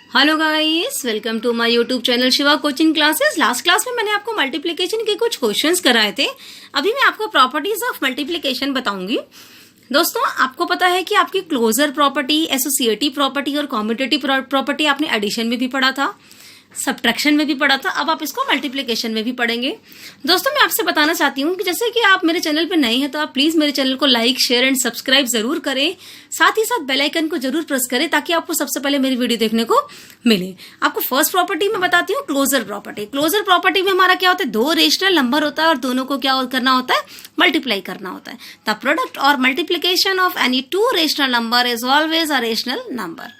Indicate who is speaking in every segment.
Speaker 1: Hello guys, welcome to my YouTube channel Shiva coaching classes. Last class में मैंने आपको multiplication के कुछ क्वेश्चंस कराए थे। अभी मैं आपको प्रॉपर्टीज ऑफ मल्टीप्लिकेशन बताऊंगी। दोस्तों, आपको पता है कि आपकी क्लोजर प्रॉपर्टी, एसोसिएटिव प्रॉपर्टी और कॉम्यूटेटिव प्रॉपर्टी आपने एडिशन में भी पढ़ा था, सब्ट्रैक्शन में भी पढ़ा था। अब आप इसको मल्टीप्लिकेशन में भी पढ़ेंगे। दोस्तों, मैं आपसे बताना चाहती हूँ कि जैसे कि आप मेरे चैनल पर नए हैं तो आप प्लीज मेरे चैनल को लाइक, शेयर एंड सब्सक्राइब जरूर करें। साथ ही साथ बेल आइकन को जरूर प्रेस करें ताकि आपको सबसे पहले मेरी वीडियो देखने को मिले। आपको फर्स्ट प्रॉपर्टी में बताती हूँ, क्लोजर प्रॉपर्टी। क्लोजर प्रॉपर्टी में हमारा क्या होता है, दो रेशनल नंबर होता है और दोनों को क्या करना होता है, मल्टीप्लाई करना होता है। द प्रोडक्ट और multiplication of any two rational number is always a rational number.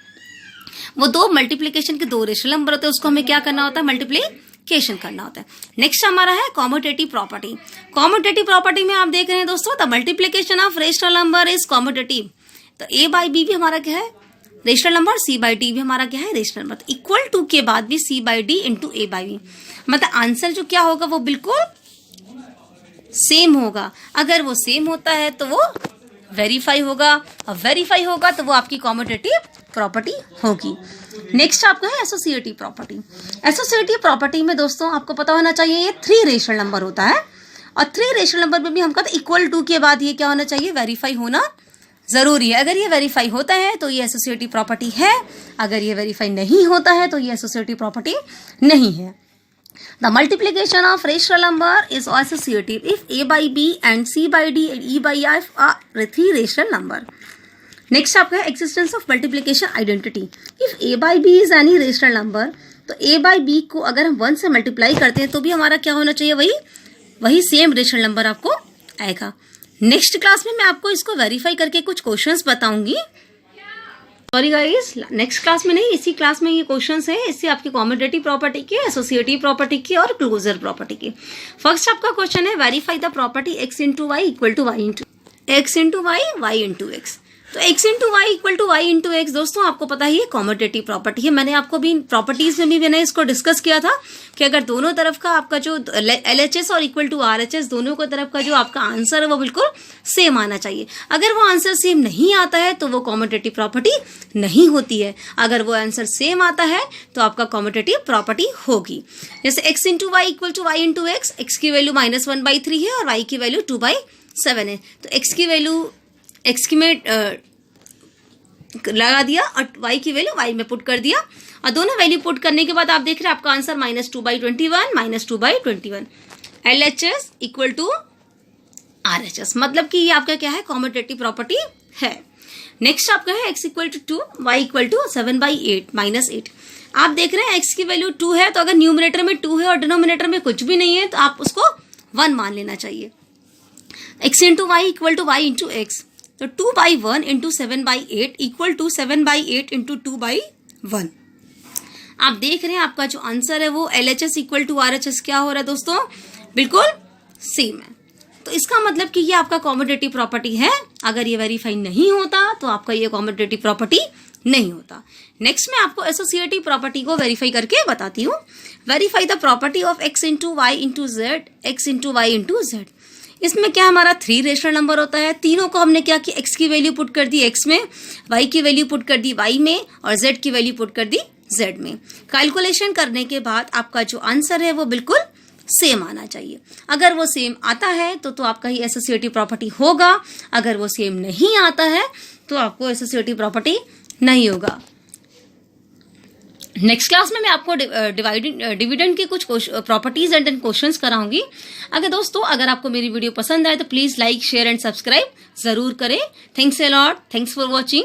Speaker 1: वो दो मल्टीप्लिकेशन के दो रेशनल नंबर होते हैं, उसको हमें क्या करना होता है, मल्टीप्लिकेशन करना होता है। नेक्स्ट हमारा है कॉम्यूटेटिव प्रॉपर्टी। कॉम्यूटेटिव प्रॉपर्टी में आप देख रहे हैं दोस्तों, the multiplication of rational number is commutative. तो ए बाई बी भी हमारा क्या है, rational number, C by D भी हमारा क्या है, रेशनल नंबर। तो इक्वल टू के बाद भी C by D into A by B, मतलब आंसर जो क्या होगा वो बिल्कुल सेम होगा। अगर वो सेम होता है तो वो वेरीफाई होगा, और वेरीफाई होगा तो वो आपकी कॉम्यूटेटिव प्रॉपर्टी होगी। नेक्स्ट आपका है एसोसिएटिव प्रॉपर्टी। एसोसिएटिव प्रॉपर्टी में दोस्तों आपको पता होना चाहिए, ये थ्री रेशनल नंबर होता है और थ्री रेशनल नंबर में भी हम कहते हैं इक्वल टू के बाद ये क्या होना चाहिए, वेरीफाई होना जरूरी है। अगर ये वेरीफाई होता है तो ये एसोसिएटिव प्रॉपर्टी है, अगर ये वेरीफाई नहीं होता है तो ये एसोसिएटिव प्रॉपर्टी नहीं है। The multiplication of rational number is associative if a by b and c by d and e by f are three rational number. Next आपका है existence of multiplication identity. If a by b is any rational number, तो a by b को अगर हम 1 से multiply करते हैं तो भी हमारा क्या होना चाहिए, वही सेम रेशनल नंबर आपको आएगा। नेक्स्ट क्लास में मैं आपको इसको वेरीफाई करके कुछ क्वेश्चंस बताऊंगी। सॉरी गाइस, नेक्स्ट क्लास में नहीं, इसी क्लास में ये क्वेश्चंस है, इससे आपकी कॉम्यूटेटिव प्रॉपर्टी के, एसोसिएटिव प्रॉपर्टी की और क्लोजर प्रॉपर्टी की। फर्स्ट आपका क्वेश्चन है, verify the property x into Y equal to Y into X into Y, Y into X. तो x into Y equal to Y into X दोस्तों आपको पता ही है कॉम्यूटेटिव प्रॉपर्टी है। मैंने आपको भी प्रॉपर्टीज में भी मैंने इसको डिस्कस किया था कि अगर दोनों तरफ का आपका जो LHS और इक्वल टू RHS दोनों को तरफ का जो आपका आंसर है वो बिल्कुल सेम आना चाहिए। अगर वो आंसर सेम नहीं आता है तो वो कॉम्यूटेटिव प्रॉपर्टी नहीं होती है। अगर वो आंसर सेम आता है तो आपका कॉम्यूटेटिव प्रॉपर्टी होगी। जैसे x into Y equal to Y into X, X की वैल्यू -1/3 है और y की वैल्यू 2/7 है। तो x की वैल्यू x की में लगा दिया और y की वैल्यू y में पुट कर दिया, और दोनों वैल्यू पुट करने के बाद आप देख रहे हैं आपका answer -2/21 -2/21। LHS equal to RHS, मतलब कि ये आपका क्या है, कॉम्यूटेटिव प्रॉपर्टी है। नेक्स्ट आपका है x equal to 2, y equal to 7/8 -8। आप देख रहे हैं x की वैल्यू 2 है, तो अगर न्यूमरेटर में 2 है और डिनोमिनेटर में कुछ भी नहीं है तो आप उसको 1 मान लेना चाहिए। x into Y equal to Y into X, तो 2/1 इंटू 7/8 इक्वल टू 7/8 इंटू 2/1। आप देख रहे हैं आपका जो आंसर है वो LHS इक्वल टू RHS क्या हो रहा है दोस्तों, बिल्कुल सेम है। तो इसका मतलब कि ये आपका कॉम्यूटेटिव प्रॉपर्टी है। अगर ये वेरीफाई नहीं होता तो आपका ये कॉम्यूटेटिव प्रॉपर्टी नहीं होता। नेक्स्ट मैं आपको एसोसिएटिव प्रॉपर्टी को वेरीफाई करके बताती हूँ। Verify the property of x into Y into Z, X into Y into Z. इसमें क्या हमारा थ्री रेशनल नंबर होता है, तीनों को हमने क्या किया, x की वैल्यू पुट कर दी x में, y की वैल्यू पुट कर दी y में और z की वैल्यू पुट कर दी z में। कैलकुलेशन करने के बाद आपका जो आंसर है वो बिल्कुल सेम आना चाहिए। अगर वो सेम आता है तो आपका ही एसोसिएटिव प्रॉपर्टी होगा। अगर वो सेम नहीं आता है तो आपको एसोसिएटिव प्रॉपर्टी नहीं होगा। नेक्स्ट क्लास में मैं आपको डिविडेंड की कुछ प्रॉपर्टीज एंड क्वेश्चंस कराऊंगी। अगर आपको मेरी वीडियो पसंद आए तो please like, share and subscribe जरूर करें। Thanks a lot, thanks for watching.